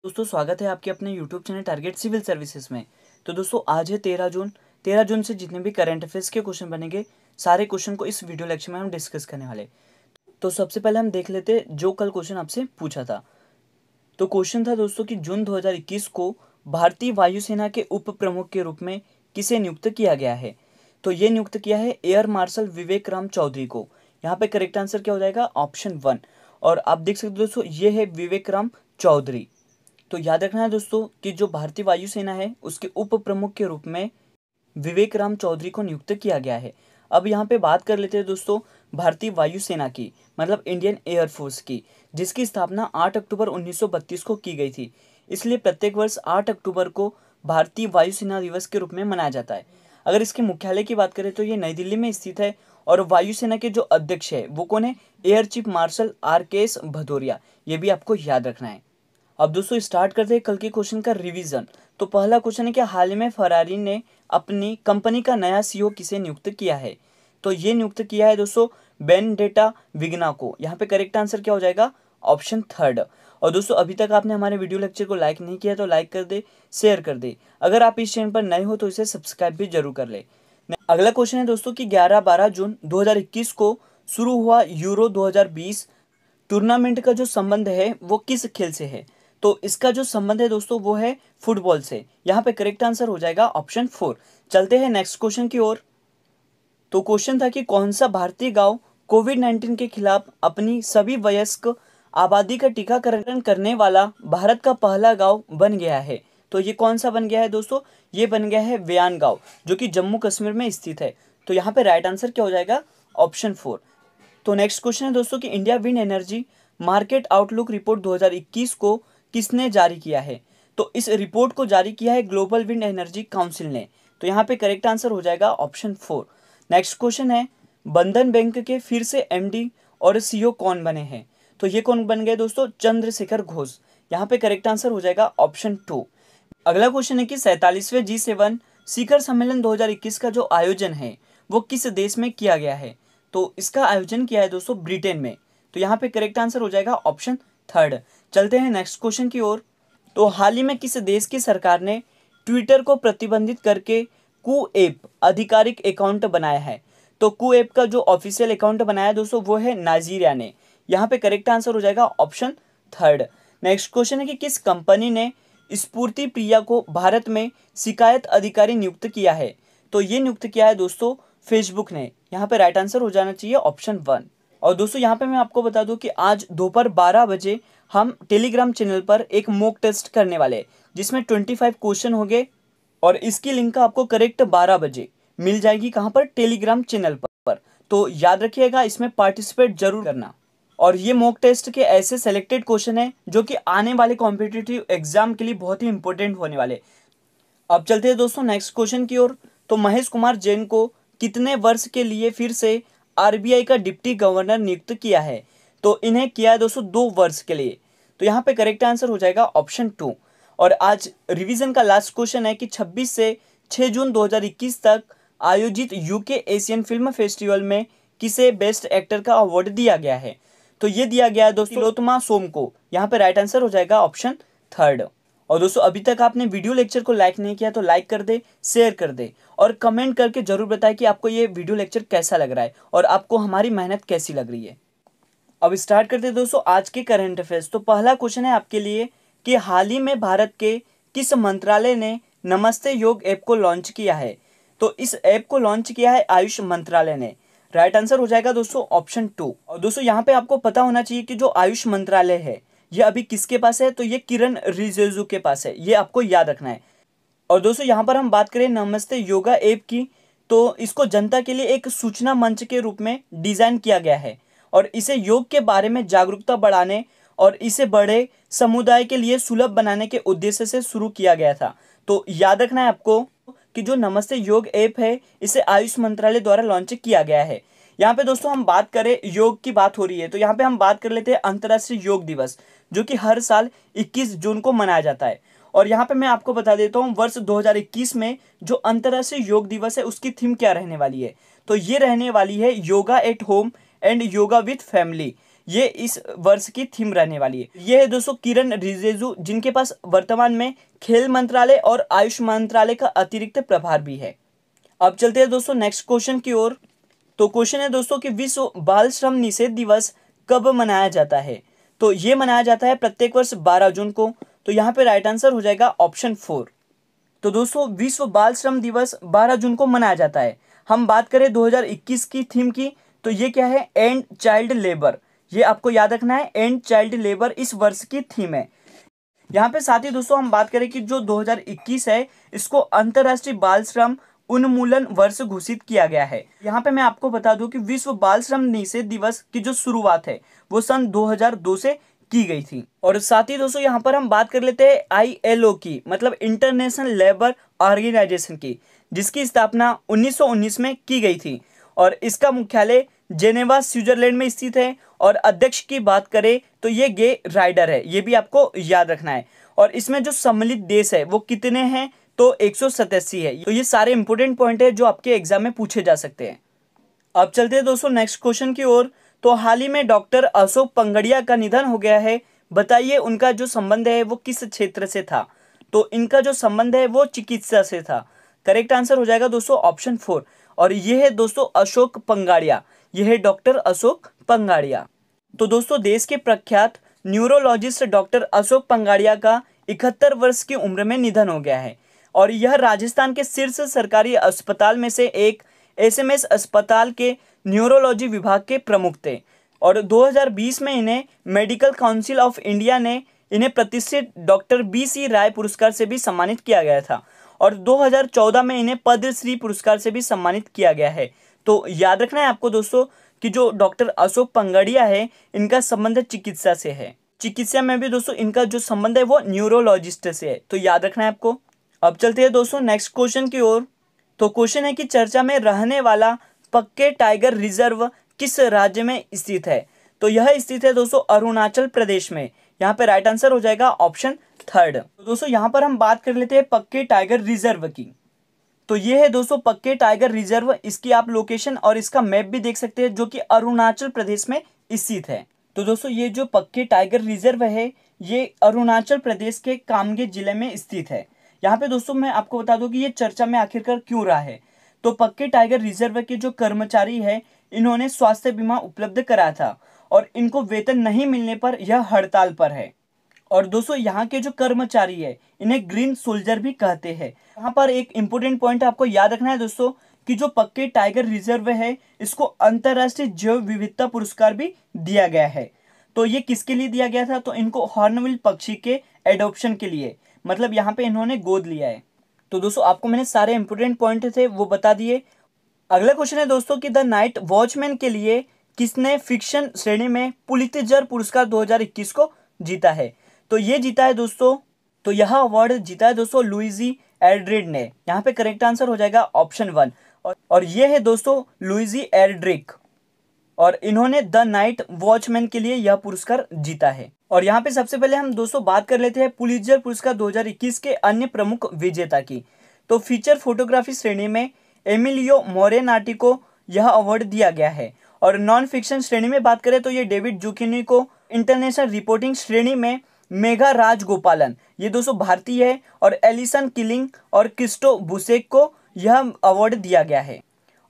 दोस्तों स्वागत है आपके अपने YouTube channel target civil services में। तो दोस्तों आज है 13 जून। 13 जून से जितने भी करंट अफेयर्स के क्वेश्चन बनेंगे सारे क्वेश्चन को इस वीडियो लेक्चर में हम डिस्कस करने वाले। तो सबसे पहले हम देख लेते जो कल क्वेश्चन आपसे पूछा था। तो क्वेश्चन था दोस्तों कि जून 2021 को भारतीय वायुसेना के उप प्रमुख के रूप में किसे नियुक्त किया गया है। तो ये नियुक्त किया है एयर मार्शल विवेक राम चौधरी को। यहाँ पे करेक्ट आंसर क्या हो जाएगा, ऑप्शन 1। और आप देख सकते हो दोस्तों ये है विवेक राम चौधरी। तो याद रखना है दोस्तों कि जो भारतीय वायुसेना है उसके उप प्रमुख के रूप में विवेक राम चौधरी को नियुक्त किया गया है। अब यहाँ पे बात कर लेते हैं दोस्तों भारतीय वायुसेना की, मतलब इंडियन एयरफोर्स की, जिसकी स्थापना 8 अक्टूबर 1932 को की गई थी। इसलिए प्रत्येक वर्ष 8 अक्टूबर को भारतीय वायुसेना दिवस के रूप में मनाया जाता है। अगर इसके मुख्यालय की बात करें तो ये नई दिल्ली में स्थित है और वायुसेना के जो अध्यक्ष है वो कौन है, air chief marshal RKS Bhadauria. ये भी आपको याद रखना है। अब दोस्तों स्टार्ट करते हैं कल के क्वेश्चन का रिवीजन। तो पहला क्वेश्चन है कि हाल ही में फरारी ने अपनी कंपनी का नया CEO किसे नियुक्त किया है। तो ये नियुक्त किया है दोस्तों बेनेडेटा विग्ना को। यहाँ पे करेक्ट आंसर क्या हो जाएगा, ऑप्शन 3। और दोस्तों अभी तक आपने हमारे वीडियो लेक्चर को लाइक नहीं किया तो लाइक कर दे, शेयर कर दे। अगर आप इस चैनल पर नए हो तो इसे सब्सक्राइब भी जरूर कर ले। अगला क्वेश्चन है दोस्तों कि 11-12 जून 2021 को शुरू हुआ यूरो 2020 टूर्नामेंट का जो संबंध है वो किस खेल से है। तो इसका जो संबंध है दोस्तों वो है फुटबॉल से। यहाँ पे करेक्ट आंसर हो जाएगा ऑप्शन 4। चलते हैं नेक्स्ट क्वेश्चन की ओर। तो क्वेश्चन था कि कौन सा भारतीय गांव कोविड-19 के खिलाफ अपनी सभी वयस्क आबादी का टीकाकरण करने वाला भारत का पहला गांव बन गया है। तो ये कौन सा बन गया है दोस्तों, ये बन गया है व्यान गांव, जो कि जम्मू कश्मीर में स्थित है। तो यहाँ पे राइट आंसर क्या हो जाएगा, ऑप्शन 4। तो नेक्स्ट क्वेश्चन है दोस्तों कि India wind energy market outlook report 2021 को किसने जारी किया है। तो इस रिपोर्ट को जारी किया है ग्लोबल विंड एनर्जी काउंसिल ने। तो यहाँ पे करेक्ट आंसर हो जाएगा ऑप्शन 4। नेक्स्ट क्वेश्चन है बंधन बैंक के फिर से MD और CEO कौन बने हैं। तो ये कौन बन गए दोस्तों, चंद्रशेखर घोष। यहाँ पे करेक्ट आंसर हो जाएगा ऑप्शन 2। अगला क्वेश्चन है कि 47वें G7 शिखर सम्मेलन 2021 का जो आयोजन है वो किस देश में किया गया है। तो इसका आयोजन किया है दोस्तों ब्रिटेन में। तो यहाँ पे करेक्ट आंसर हो जाएगा ऑप्शन 3। चलते हैं नेक्स्ट क्वेश्चन की ओर। तो हाल ही में किस देश की सरकार ने ट्विटर को प्रतिबंधित करके कू ऐप आधिकारिक अकाउंट बनाया है। तो कू ऐप का जो ऑफिशियल अकाउंट बनाया है दोस्तों वो है नाइजीरिया ने। यहाँ पे करेक्ट आंसर हो जाएगा ऑप्शन 3। नेक्स्ट क्वेश्चन है कि किस कंपनी ने स्फूर्ति प्रिया को भारत में शिकायत अधिकारी नियुक्त किया है। तो ये नियुक्त किया है दोस्तों फेसबुक ने। यहाँ पे राइट आंसर हो जाना चाहिए ऑप्शन 1। और दोस्तों यहाँ पे मैं आपको बता दूं कि आज दोपहर 12 बजे हम टेलीग्राम चैनल पर एक मॉक टेस्ट करने वाले हैं जिसमें 25 क्वेश्चन होंगे और इसकी लिंक आपको करेक्ट 12 बजे मिल जाएगी। कहाँ पर, टेलीग्राम चैनल पर। तो याद रखिएगा इसमें पार्टिसिपेट जरूर करना। और ये मॉक टेस्ट के ऐसे सेलेक्टेड क्वेश्चन हैं जो कि आने वाले कॉम्पिटिटिव एग्जाम के लिए बहुत ही इंपॉर्टेंट होने वाले। अब चलते हैं दोस्तों नेक्स्ट क्वेश्चन की ओर। तो महेश कुमार जैन को कितने वर्ष के लिए फिर से RBI का डिप्टी गवर्नर नियुक्त किया है। तो इन्हें किया है दोस्तों 2 वर्ष के लिए। तो यहाँ पे करेक्ट आंसर हो जाएगा ऑप्शन 2। और आज रिवीजन का लास्ट क्वेश्चन है कि 26 से 6 जून 2021 तक आयोजित UK एशियन फिल्म फेस्टिवल में किसे बेस्ट एक्टर का अवार्ड दिया गया है। तो ये दिया गया है दोस्तों तिलोत्तमा सोम को। यहाँ पे राइट आंसर हो जाएगा ऑप्शन 3। और दोस्तों अभी तक आपने वीडियो लेक्चर को लाइक नहीं किया तो लाइक कर दे, शेयर कर दे और कमेंट करके जरूर बताएं कि आपको ये वीडियो लेक्चर कैसा लग रहा है और आपको हमारी मेहनत कैसी लग रही है। अब स्टार्ट करते हैं दोस्तों आज के करंट अफेयर्स। तो पहला क्वेश्चन है आपके लिए कि हाल ही में भारत के किस मंत्रालय ने नमस्ते योग ऐप को लॉन्च किया है। तो इस ऐप को लॉन्च किया है आयुष मंत्रालय ने। राइट आंसर हो जाएगा दोस्तों ऑप्शन 2। और दोस्तों यहाँ पे आपको पता होना चाहिए कि जो आयुष मंत्रालय है ये अभी किसके पास है। तो ये किरण रिजिजू के पास है, ये आपको याद रखना है। और दोस्तों यहाँ पर हम बात करें नमस्ते योगा ऐप की, तो इसको जनता के लिए एक सूचना मंच के रूप में डिजाइन किया गया है और इसे योग के बारे में जागरूकता बढ़ाने और इसे बड़े समुदाय के लिए सुलभ बनाने के उद्देश्य से शुरू किया गया था। तो याद रखना है आपको कि जो नमस्ते योग ऐप है इसे आयुष मंत्रालय द्वारा लॉन्च किया गया है। यहाँ पे दोस्तों हम बात करें, योग की बात हो रही है तो यहाँ पे हम बात कर लेते हैं अंतर्राष्ट्रीय योग दिवस, जो कि हर साल 21 जून को मनाया जाता है। और यहाँ पे मैं आपको बता देता हूँ वर्ष 2021 में जो अंतर्राष्ट्रीय योग दिवस है उसकी थीम क्या रहने वाली है। तो ये रहने वाली है yoga at home and yoga with family. ये इस वर्ष की थीम रहने वाली है। ये है दोस्तों किरण रिजिजू, जिनके पास वर्तमान में खेल मंत्रालय और आयुष मंत्रालय का अतिरिक्त प्रभार भी है। अब चलते हैं दोस्तों नेक्स्ट क्वेश्चन की ओर। तो क्वेश्चन है दोस्तों कि विश्व बाल श्रम निषेध दिवस कब मनाया जाता है? तो ये मनाया जाता है प्रत्येक वर्ष 12 जून को। तो यहाँ पे राइट आंसर हो जाएगा ऑप्शन 4। तो दोस्तों विश्व बाल श्रम दिवस 12 जून को मनाया जाता है। हम बात करें 2021 की थीम की, तो ये क्या है? And child labour. ये आपको याद रखना है, एंड चाइल्ड लेबर इस वर्ष की थीम है। यहाँ पे साथ ही दोस्तों हम बात करें कि जो 2021 है, इसको अंतर्राष्ट्रीय बाल श्रम उन्मूलन वर्ष घोषित किया गया है। यहाँ पे मैं आपको बता दूं कि विश्व बाल श्रम निषेध दिवस की जो शुरुआत है वो सन 2002 से की गई थी। और साथ ही दोस्तों यहाँ पर हम बात कर लेते हैं ILO की, मतलब इंटरनेशनल लेबर ऑर्गेनाइजेशन की, जिसकी स्थापना 1919 में की गई थी और इसका मुख्यालय जेनेवा स्विट्जरलैंड में स्थित है। और अध्यक्ष की बात करें तो ये गे राइडर है, ये भी आपको याद रखना है। और इसमें जो सम्मिलित देश है वो कितने हैं? तो 187 है। तो ये सारे इंपॉर्टेंट पॉइंट है जो आपके एग्जाम में पूछे जा सकते हैं। अब चलते हैं दोस्तों नेक्स्ट क्वेश्चन की ओर। तो हाल ही में डॉक्टर अशोक पंगड़िया का निधन हो गया है। बताइए उनका जो संबंध है वो किस क्षेत्र से था? तो इनका जो संबंध है वो चिकित्सा से था। करेक्ट आंसर हो जाएगा दोस्तों ऑप्शन 4। और ये है दोस्तों अशोक पंगाड़िया, ये है डॉक्टर अशोक पंगाड़िया। तो दोस्तों देश के प्रख्यात न्यूरोलॉजिस्ट डॉक्टर अशोक पंगाड़िया का 71 वर्ष की उम्र में निधन हो गया है। और यह राजस्थान के शीर्ष सरकारी अस्पताल में से एक SMS अस्पताल के न्यूरोलॉजी विभाग के प्रमुख थे। और 2020 में इन्हें मेडिकल काउंसिल ऑफ इंडिया ने इन्हें प्रतिष्ठित डॉक्टर BC राय पुरस्कार से भी सम्मानित किया गया था। और 2014 में इन्हें पद्मश्री पुरस्कार से भी सम्मानित किया गया है। तो याद रखना है आपको दोस्तों कि जो डॉक्टर अशोक पंगड़िया है, इनका संबंध चिकित्सा से है। चिकित्सा में भी दोस्तों इनका जो संबंध है वो न्यूरोलॉजिस्ट से है, तो याद रखना है आपको। अब चलते हैं दोस्तों नेक्स्ट क्वेश्चन की ओर। तो क्वेश्चन है कि चर्चा में रहने वाला पक्के टाइगर रिजर्व किस राज्य में स्थित है? तो यह स्थित है दोस्तों अरुणाचल प्रदेश में। यहाँ पे राइट आंसर हो जाएगा ऑप्शन 3। तो दोस्तों यहाँ पर हम बात कर लेते हैं पक्के टाइगर रिजर्व की। तो ये है दोस्तों पक्के टाइगर रिजर्व। इसकी आप लोकेशन और इसका मैप भी देख सकते हैं, जो कि अरुणाचल प्रदेश में स्थित है। तो दोस्तों ये जो पक्के टाइगर रिजर्व है, ये अरुणाचल प्रदेश के कामगे जिले में स्थित है। यहाँ पे दोस्तों मैं आपको बता दूं कि ये चर्चा में आखिरकार क्यों रहा है। तो पक्के टाइगर रिजर्व के जो कर्मचारी है, इन्होंने स्वास्थ्य बीमा उपलब्ध कराया था और इनको वेतन नहीं मिलने पर यह हड़ताल पर है। और दोस्तों यहाँ के जो कर्मचारी है, इन्हें ग्रीन सोल्जर भी कहते हैं। यहाँ पर एक इंपॉर्टेंट पॉइंट आपको याद रखना है दोस्तों कि जो पक्के टाइगर रिजर्व है, इसको अंतर्राष्ट्रीय जैव विविधता पुरस्कार भी दिया गया है। तो ये किसके लिए दिया गया था? तो इनको हॉर्नबिल पक्षी के एडॉप्शन के लिए, मतलब यहाँ पे इन्होंने गोद लिया है। तो दोस्तों आपको मैंने सारे इंपॉर्टेंट पॉइंट थे वो बता दिए। अगला क्वेश्चन है दोस्तों कि द नाइट वॉचमैन के लिए किसने फिक्शन श्रेणी में पुलित्जर पुरस्कार 2021 को जीता है? तो ये जीता है दोस्तों, तो यह अवार्ड जीता है दोस्तों लुइजी एल्ड्रिड ने। यहाँ पे करेक्ट आंसर हो जाएगा ऑप्शन 1। और ये है दोस्तों लुइजी एल्ड्रिक, और इन्होंने द नाइट वॉचमैन के लिए यह पुरस्कार जीता है। और यहाँ पे सबसे पहले हम दोस्तों बात कर लेते हैं पुलित्जर पुरस्कार 2021 के अन्य प्रमुख विजेता की। तो फीचर फोटोग्राफी श्रेणी में एमिलियो मोरेनाटी को यह अवार्ड दिया गया है। और नॉन फिक्शन श्रेणी में बात करें तो ये डेविड जुकिनी को, इंटरनेशनल रिपोर्टिंग श्रेणी में मेघा राजगोपालन, ये दोस्तों भारतीय है, और एलिसन किलिंग और क्रिस्टो बुसेक को यह अवार्ड दिया गया है।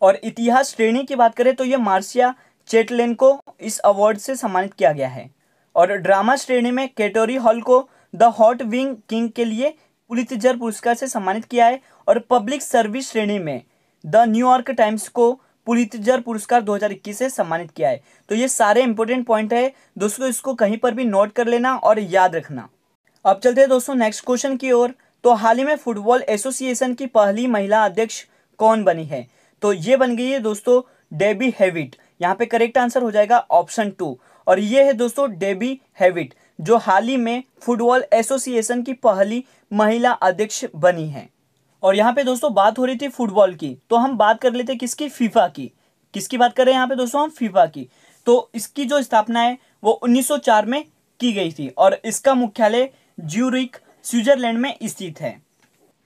और इतिहास श्रेणी की बात करें तो ये मार्सिया चेटलेन को इस अवार्ड से सम्मानित किया गया है। और ड्रामा श्रेणी में कैटोरी हॉल को द हॉट विंग किंग के लिए पुलित्जर पुरस्कार से सम्मानित किया है। और पब्लिक सर्विस श्रेणी में द न्यूयॉर्क टाइम्स को पुलित्जर पुरस्कार 2021 से सम्मानित किया है। तो ये सारे इंपॉर्टेंट पॉइंट है दोस्तों, इसको कहीं पर भी नोट कर लेना और याद रखना। अब चलते हैं दोस्तों नेक्स्ट क्वेश्चन की ओर। तो हाल ही में फुटबॉल एसोसिएशन की पहली महिला अध्यक्ष कौन बनी है? तो ये बन गई है दोस्तों डेबी हेविट। यहाँ पे करेक्ट आंसर हो जाएगा ऑप्शन 2। और ये है दोस्तों डेबी हेविट, जो हाल ही में फुटबॉल एसोसिएशन की पहली महिला अध्यक्ष बनी है। और यहाँ पे दोस्तों बात हो रही थी फुटबॉल की, तो हम बात कर लेते हैं किसकी? फीफा की। किसकी बात कर रहे हैं यहाँ पे दोस्तों? हम फीफा की। तो इसकी जो स्थापना है वो 1904 में की गई थी और इसका मुख्यालय ज्यूरिख स्विट्जरलैंड में स्थित है।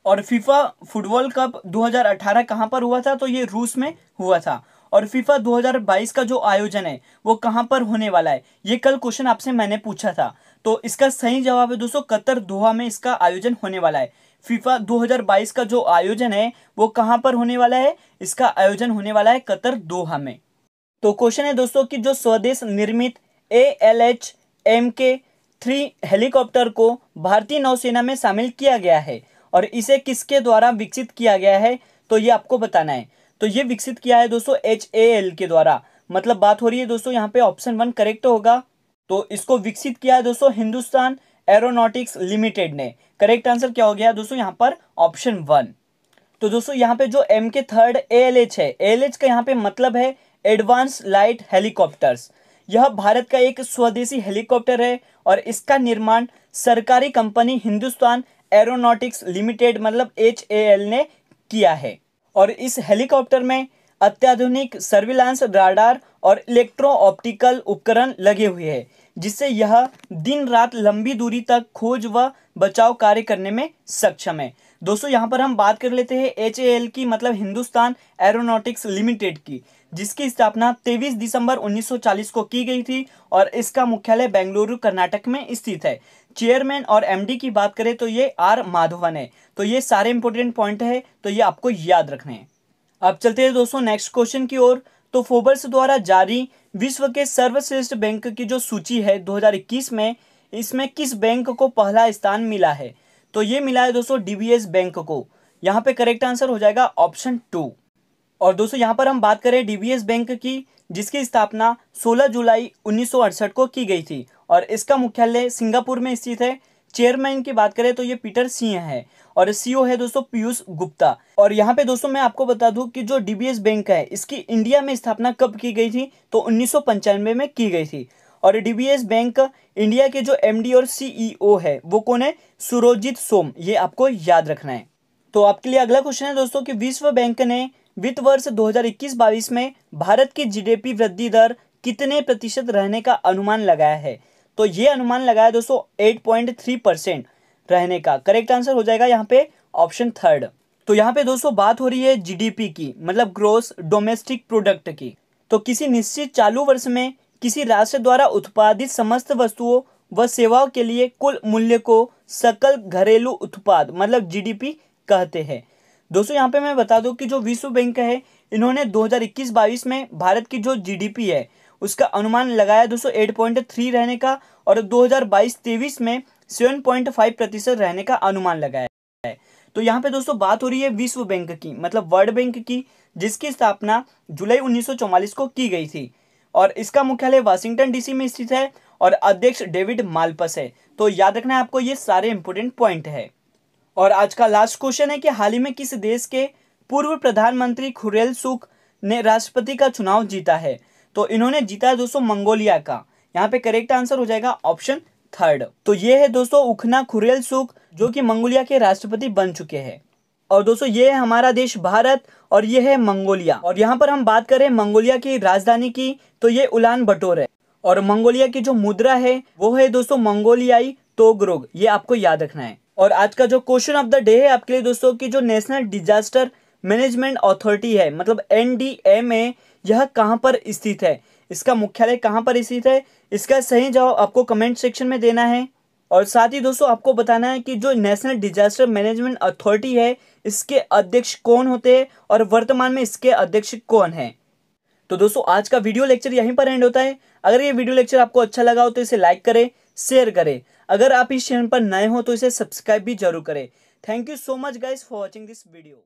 और फीफा फुटबॉल कप 2018 कहाँ पर हुआ था? तो ये रूस में हुआ था। और फीफा 2022 का जो आयोजन है वो कहाँ पर होने वाला है, ये कल क्वेश्चन आपसे मैंने पूछा था। तो इसका सही जवाब है दोस्तों कतर दोहा में इसका आयोजन होने वाला है। फीफा 2022 का जो आयोजन है वो कहाँ पर होने वाला है, इसका आयोजन होने वाला है कतर दोहा में। तो क्वेश्चन है दोस्तों कि जो स्वदेश निर्मित ALH Mk3 हेलीकॉप्टर को भारतीय नौसेना में शामिल किया गया है और इसे किसके द्वारा विकसित किया गया है, तो ये आपको बताना है। तो ये विकसित किया है दोस्तों HAL के द्वारा, मतलब बात हो रही है दोस्तों यहाँ पे ऑप्शन 1 करेक्ट होगा। तो इसको विकसित किया है दोस्तों हिंदुस्तान एरोनॉटिक्स लिमिटेड ने। करेक्ट आंसर क्या हो गया दोस्तों यहाँ पर ऑप्शन 1। तो दोस्तों यहाँ पे जो Mk3 ALH है, ALH का यहाँ पे मतलब है एडवांस लाइट हेलीकॉप्टर्स। यह भारत का एक स्वदेशी हेलीकॉप्टर है और इसका निर्माण सरकारी कंपनी हिंदुस्तान एरोनॉटिक्स लिमिटेड मतलब HAL ने किया है। और इस हेलीकॉप्टर में अत्याधुनिक सर्विलांस राडार और इलेक्ट्रो ऑप्टिकल उपकरण लगे हुए हैं, जिससे यह दिन रात लंबी दूरी तक खोज व बचाव कार्य करने में सक्षम है। दोस्तों यहाँ पर हम बात कर लेते हैं HAL की, मतलब हिंदुस्तान एरोनॉटिक्स लिमिटेड की, जिसकी स्थापना 23 दिसंबर 1940 को की गई थी और इसका मुख्यालय बेंगलुरु कर्नाटक में स्थित है। चेयरमैन और MD की बात करें तो ये R माधवन है। तो ये सारे इंपॉर्टेंट पॉइंट है, तो ये आपको याद रखने हैं। अब चलते हैं दोस्तों नेक्स्ट क्वेश्चन की ओर। तो फोर्ब्स द्वारा जारी विश्व के सर्वश्रेष्ठ बैंक की जो सूची है 2021 में, इसमें किस बैंक को पहला स्थान मिला है, तो ये मिला है दोस्तों DBS बैंक को। यहाँ पे करेक्ट आंसर हो जाएगा ऑप्शन 2। और दोस्तों यहाँ पर हम बात करें DBS बैंक की, जिसकी स्थापना 16 जुलाई 1968 को की गई थी और इसका मुख्यालय सिंगापुर में स्थित है। चेयरमैन की बात करें तो ये पीटर सिंह है और CEO है दोस्तों पीयूष गुप्ता। और यहाँ पे दोस्तों मैं आपको बता दूं कि जो DBS बैंक है इसकी इंडिया में स्थापना कब की गई थी, तो 1995 में की गई थी। और DBS बैंक इंडिया के जो MD और CEO है वो कौन है, सुरजीत सोम, ये आपको याद रखना है। तो आपके लिए अगला क्वेश्चन है दोस्तों कि विश्व बैंक ने वित्त वर्ष 2021-22 में भारत की GDP वृद्धि दर कितने प्रतिशत रहने का अनुमान लगाया है, तो ये अनुमान लगाया दोस्तों 8.3% रहने का। करेक्ट आंसर हो जाएगा यहाँ पे ऑप्शन 3। तो यहाँ पे दोस्तों बात हो रही है GDP की, मतलब ग्रोस डोमेस्टिक प्रोडक्ट की। तो किसी निश्चित चालू वर्ष में किसी राष्ट्र द्वारा उत्पादित समस्त वस्तुओं व सेवाओं के लिए कुल मूल्य को सकल घरेलू उत्पाद मतलब GDP कहते हैं। दोस्तों यहाँ पे मैं बता दूं कि जो विश्व बैंक है इन्होंने 2021-22 में भारत की जो GDP है उसका अनुमान लगाया दोस्तों 8.3 रहने का और 2022-23 में 7.5% रहने का अनुमान लगाया है। तो यहाँ पे दोस्तों बात हो रही है विश्व बैंक की, मतलब वर्ल्ड बैंक की, जिसकी स्थापना जुलाई 1944 को की गई थी और इसका मुख्यालय वाशिंगटन DC में स्थित है और अध्यक्ष डेविड माल्पस है। तो याद रखना है आपको, ये सारे इंपोर्टेंट पॉइंट है। और आज का लास्ट क्वेश्चन है कि हाल ही में किस देश के पूर्व प्रधानमंत्री खुरेल सुख ने राष्ट्रपति का चुनाव जीता है, तो इन्होंने जीता है दोस्तों मंगोलिया का। यहाँ पे करेक्ट आंसर हो जाएगा ऑप्शन 3। तो ये है दोस्तों उखना खुरेल सुख, जो कि मंगोलिया के राष्ट्रपति बन चुके हैं। और दोस्तों ये है हमारा देश भारत और ये है मंगोलिया। और यहाँ पर हम बात करें मंगोलिया की राजधानी की, तो ये उलान बटोर है। और मंगोलिया की जो मुद्रा है वो है दोस्तों मंगोलियाई तोगरोग, ये आपको याद रखना है। और आज का जो क्वेश्चन ऑफ द डे है आपके लिए दोस्तों कि जो नेशनल डिजास्टर मैनेजमेंट अथॉरिटी है मतलब NDMA, यह कहाँ पर स्थित है, इसका मुख्यालय कहाँ पर स्थित है, इसका सही जवाब आपको कमेंट सेक्शन में देना है। और साथ ही दोस्तों आपको बताना है कि जो नेशनल डिजास्टर मैनेजमेंट अथॉरिटी है इसके अध्यक्ष कौन होते हैं और वर्तमान में इसके अध्यक्ष कौन है। तो दोस्तों आज का वीडियो लेक्चर यहीं पर एंड होता है। अगर ये वीडियो लेक्चर आपको अच्छा लगा हो तो इसे लाइक करें, शेयर करें। अगर आप इस चैनल पर नए हो तो इसे सब्सक्राइब भी जरूर करें। Thank you so much guys for watching this video.